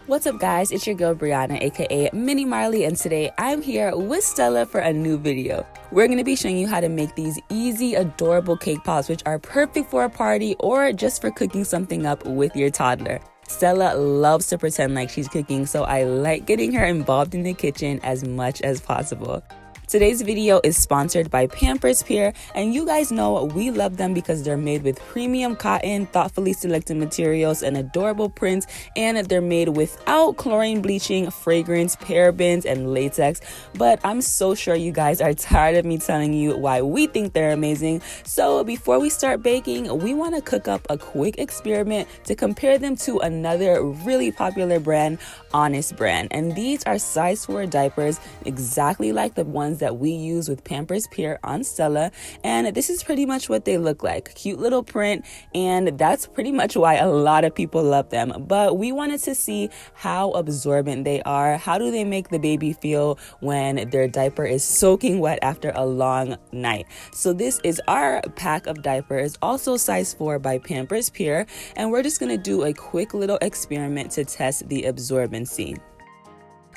What's up guys, it's your girl Brianna aka Mini Marley, and today I'm here with Stella for a new video. We're going to be showing you how to make these easy, adorable cake pops which are perfect for a party or just for cooking something up with your toddler. Stella loves to pretend like she's cooking, so I like getting her involved in the kitchen as much as possible. Today's video is sponsored by Pampers Pure, and you guys know we love them because they're made with premium cotton, thoughtfully selected materials, and adorable prints, and they're made without chlorine bleaching, fragrance, parabens, and latex. But I'm so sure you guys are tired of me telling you why we think they're amazing. So before we start baking, we want to cook up a quick experiment to compare them to another really popular brand, Honest brand. And these are size 4 diapers, exactly like the ones that we use with Pampers Pure on Stella, and this is pretty much what they look like. Cute little print, and that's pretty much why a lot of people love them. But we wanted to see how absorbent they are. How do they make the baby feel when their diaper is soaking wet after a long night? So this is our pack of diapers, also size 4 by Pampers Pure, and we're just gonna do a quick little experiment to test the absorbency.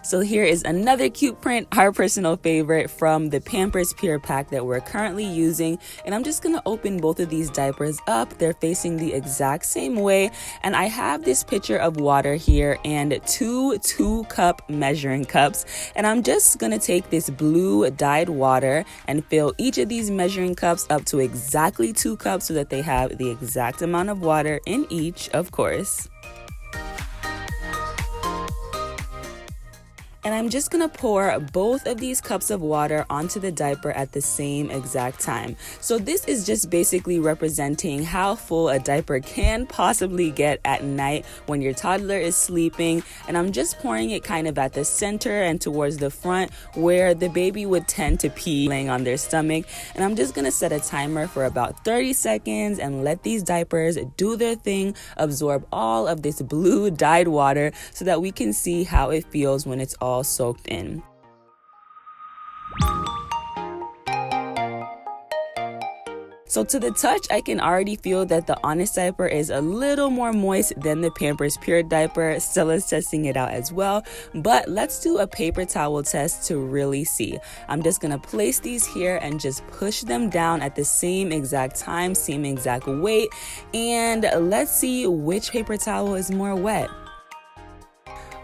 So here is another cute print, our personal favorite from the Pampers Pure pack that we're currently using. And I'm just going to open both of these diapers up. They're facing the exact same way. And I have this pitcher of water here and two 2-cup measuring cups. And I'm just going to take this blue dyed water and fill each of these measuring cups up to exactly 2 cups so that they have the exact amount of water in each, of course. And I'm just gonna pour both of these cups of water onto the diaper at the same exact time. So this is just basically representing how full a diaper can possibly get at night when your toddler is sleeping. And I'm just pouring it kind of at the center and towards the front where the baby would tend to pee laying on their stomach. And I'm just gonna set a timer for about 30 seconds and let these diapers do their thing, absorb all of this blue dyed water so that we can see how it feels when it's all soaked in. So to the touch, I can already feel that the Honest diaper is a little more moist than the Pampers Pure diaper. Stella's testing it out as well, but let's do a paper towel test to really see. I'm just gonna place these here and just push them down at the same exact time, same exact weight, and let's see which paper towel is more wet.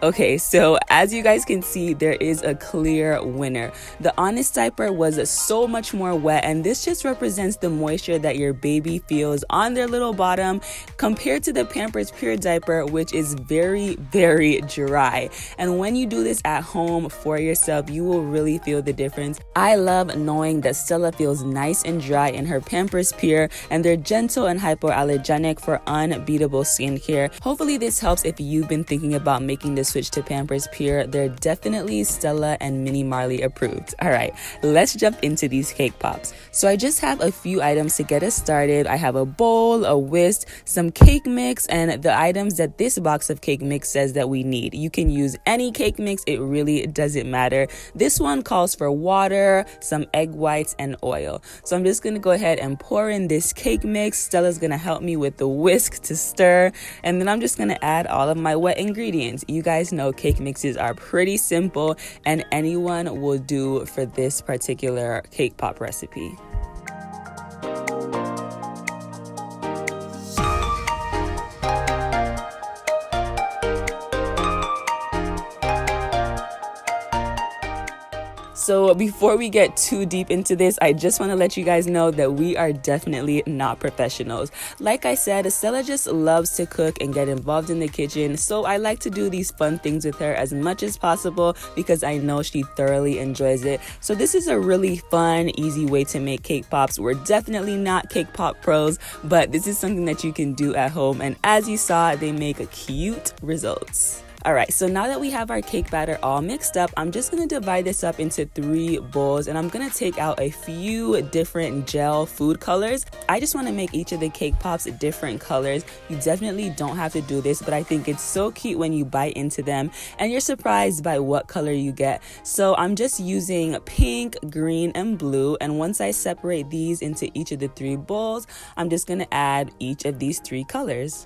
Okay, so as you guys can see, there is a clear winner. The Honest diaper was so much more wet, and this just represents the moisture that your baby feels on their little bottom compared to the Pampers Pure diaper, which is very, very dry. And when you do this at home for yourself, you will really feel the difference. I love knowing that Stella feels nice and dry in her Pampers Pure, and they're gentle and hypoallergenic for unbeatable skincare. Hopefully this helps if you've been thinking about making this switch to Pampers Pure. They're definitely Stella and Mini Marley approved. All right, let's jump into these cake pops. So I just have a few items to get us started. I have a bowl, a whisk, some cake mix, and the items that this box of cake mix says that we need. You can use any cake mix, it really doesn't matter. This one calls for water, some egg whites, and oil. So I'm just gonna go ahead and pour in this cake mix. Stella's gonna help me with the whisk to stir, and then I'm just gonna add all of my wet ingredients. You guys know cake mixes are pretty simple, and anyone will do for this particular cake pop recipe. So before we get too deep into this, I just want to let you guys know that we are definitely not professionals. Like I said, Stella just loves to cook and get involved in the kitchen, so I like to do these fun things with her as much as possible because I know she thoroughly enjoys it. So this is a really fun, easy way to make cake pops. We're definitely not cake pop pros, but this is something that you can do at home, and as you saw, they make cute results. All right, so now that we have our cake batter all mixed up, I'm just gonna divide this up into 3 bowls, and I'm gonna take out a few different gel food colors. I just wanna make each of the cake pops different colors. You definitely don't have to do this, but I think it's so cute when you bite into them and you're surprised by what color you get. So I'm just using pink, green, and blue, and once I separate these into each of the 3 bowls, I'm just gonna add each of these 3 colors.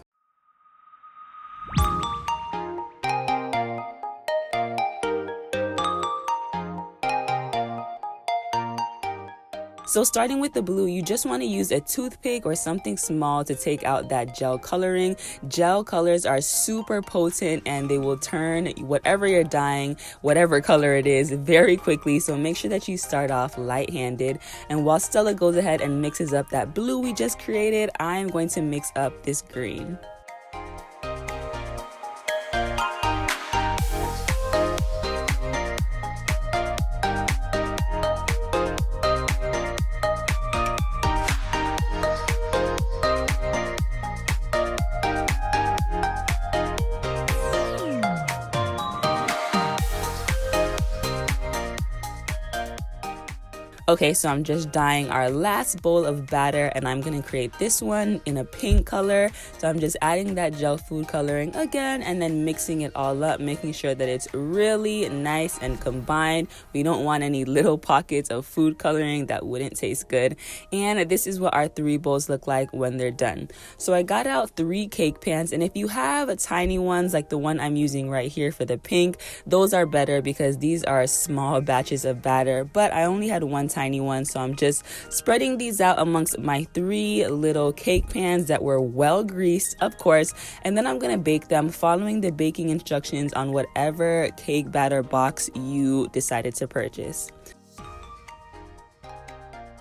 So starting with the blue, you just want to use a toothpick or something small to take out that gel coloring. Gel colors are super potent and they will turn whatever you're dyeing, whatever color it is, very quickly. So make sure that you start off light-handed. And while Stella goes ahead and mixes up that blue we just created, I'm going to mix up this green. Okay, so I'm just dyeing our last bowl of batter and I'm gonna create this one in a pink color. So I'm just adding that gel food coloring again and then mixing it all up, making sure that it's really nice and combined. We don't want any little pockets of food coloring, that wouldn't taste good. And this is what our 3 bowls look like when they're done. So I got out 3 cake pans, and if you have tiny ones like the one I'm using right here for the pink, those are better because these are small batches of batter, but I only had one tiny one, so I'm just spreading these out amongst my 3 little cake pans that were well greased, of course, and then I'm gonna bake them following the baking instructions on whatever cake batter box you decided to purchase.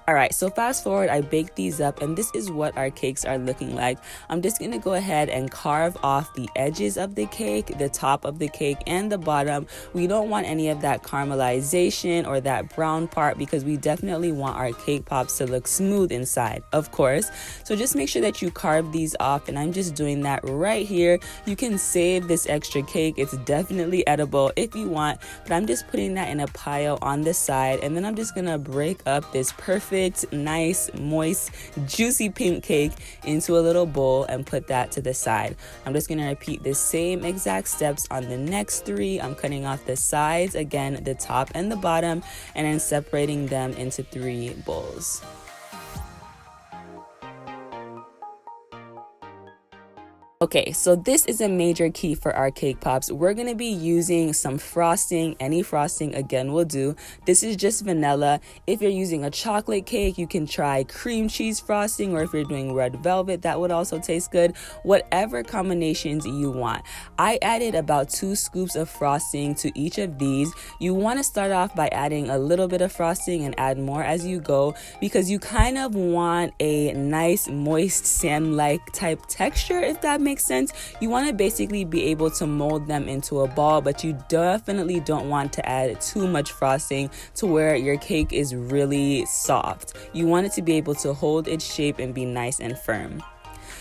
Alright, so fast forward, I baked these up and this is what our cakes are looking like. I'm just going to go ahead and carve off the edges of the cake, the top of the cake, and the bottom. We don't want any of that caramelization or that brown part because we definitely want our cake pops to look smooth inside, of course. So just make sure that you carve these off, and I'm just doing that right here. You can save this extra cake. It's definitely edible if you want, but I'm just putting that in a pile on the side, and then I'm just going to break up this perfect, nice, moist, juicy pink cake into a little bowl and put that to the side. I'm just going to repeat the same exact steps on the next 3. I'm cutting off the sides, again, the top and the bottom, and then separating them into 3 bowls. Okay, so this is a major key for our cake pops. We're going to be using some frosting. Any frosting, again, will do. This is just vanilla. If you're using a chocolate cake, you can try cream cheese frosting, or if you're doing red velvet, that would also taste good. Whatever combinations you want. I added about 2 scoops of frosting to each of these. You want to start off by adding a little bit of frosting and add more as you go, because you kind of want a nice, moist, sand-like type texture, if that makes sense. You want to basically be able to mold them into a ball, but you definitely don't want to add too much frosting to where your cake is really soft. You want it to be able to hold its shape and be nice and firm.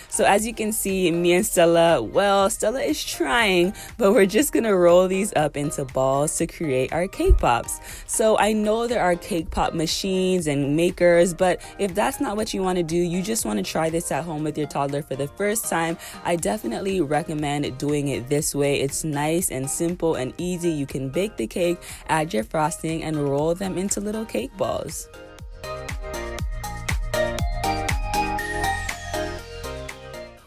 So as you can see, me and Stella, well, Stella is trying, but we're just gonna roll these up into balls to create our cake pops. So I know there are cake pop machines and makers, but if that's not what you want to do, you just want to try this at home with your toddler for the first time, I definitely recommend doing it this way. It's nice and simple and easy. You can bake the cake, add your frosting, and roll them into little cake balls.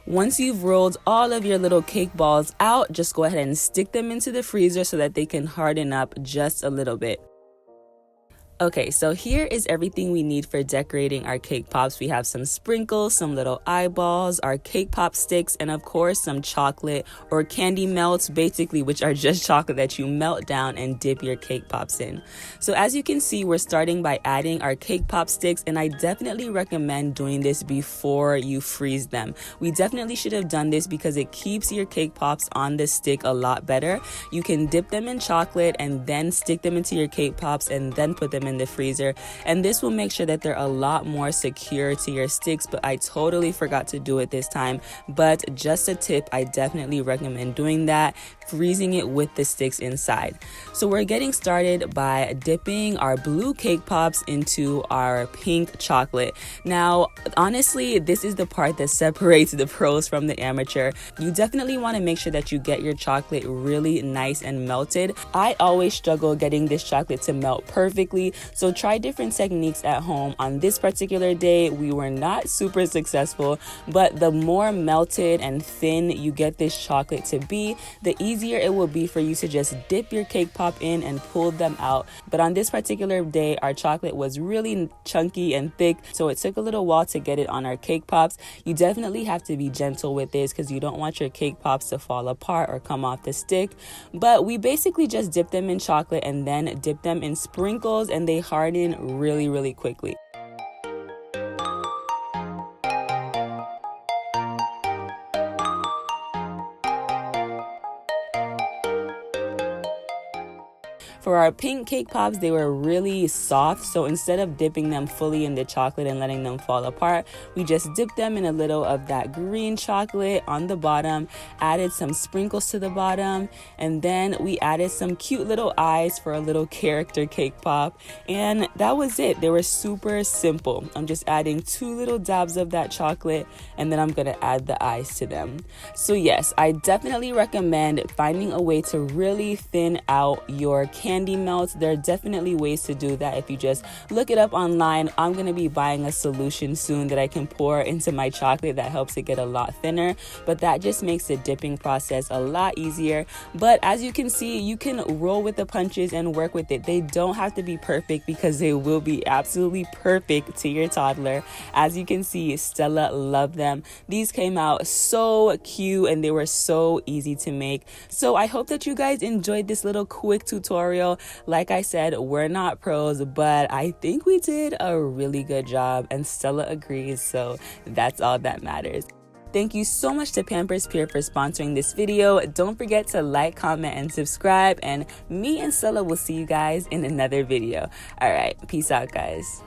Once you've rolled all of your little cake balls out, just go ahead and stick them into the freezer so that they can harden up just a little bit. Okay, so here is everything we need for decorating our cake pops. We have some sprinkles, some little eyeballs, our cake pop sticks, and of course some chocolate or candy melts, basically, which are just chocolate that you melt down and dip your cake pops in. So as you can see, we're starting by adding our cake pop sticks, and I definitely recommend doing this before you freeze them. We definitely should have done this because it keeps your cake pops on the stick a lot better. You can dip them in chocolate and then stick them into your cake pops and then put them in the freezer, and this will make sure that they're a lot more secure to your sticks, but I totally forgot to do it this time. But just a tip, I definitely recommend doing that, freezing it with the sticks inside. So we're getting started by dipping our blue cake pops into our pink chocolate. Now, honestly, this is the part that separates the pros from the amateur. You definitely want to make sure that you get your chocolate really nice and melted. I always struggle getting this chocolate to melt perfectly, So try different techniques at home. On this particular day, we were not super successful, but the more melted and thin you get this chocolate to be, the easier it will be for you to just dip your cake pop in and pull them out. But on this particular day, our chocolate was really chunky and thick, so it took a little while to get it on our cake pops. You definitely have to be gentle with this because you don't want your cake pops to fall apart or come off the stick. But we basically just dip them in chocolate and then dip them in sprinkles, and they harden really quickly. For our pink cake pops, they were really soft, so instead of dipping them fully in the chocolate and letting them fall apart, we just dipped them in a little of that green chocolate on the bottom, added some sprinkles to the bottom, and then we added some cute little eyes for a little character cake pop, and that was it. They were super simple. I'm just adding 2 little dabs of that chocolate, and then I'm gonna add the eyes to them. So yes, I definitely recommend finding a way to really thin out your candy melts. There are definitely ways to do that. If you just look it up online, I'm going to be buying a solution soon that I can pour into my chocolate that helps it get a lot thinner, but that just makes the dipping process a lot easier. But as you can see, you can roll with the punches and work with it. They don't have to be perfect because they will be absolutely perfect to your toddler. As you can see, Stella loved them. These came out so cute and they were so easy to make. So I hope that you guys enjoyed this little quick tutorial. Like I said, we're not pros, but I think we did a really good job, and Stella agrees, so that's all that matters. Thank you so much to Pampers Pure for sponsoring this video. Don't forget to like, comment, and subscribe, and me and Stella will see you guys in another video. All right, peace out, guys.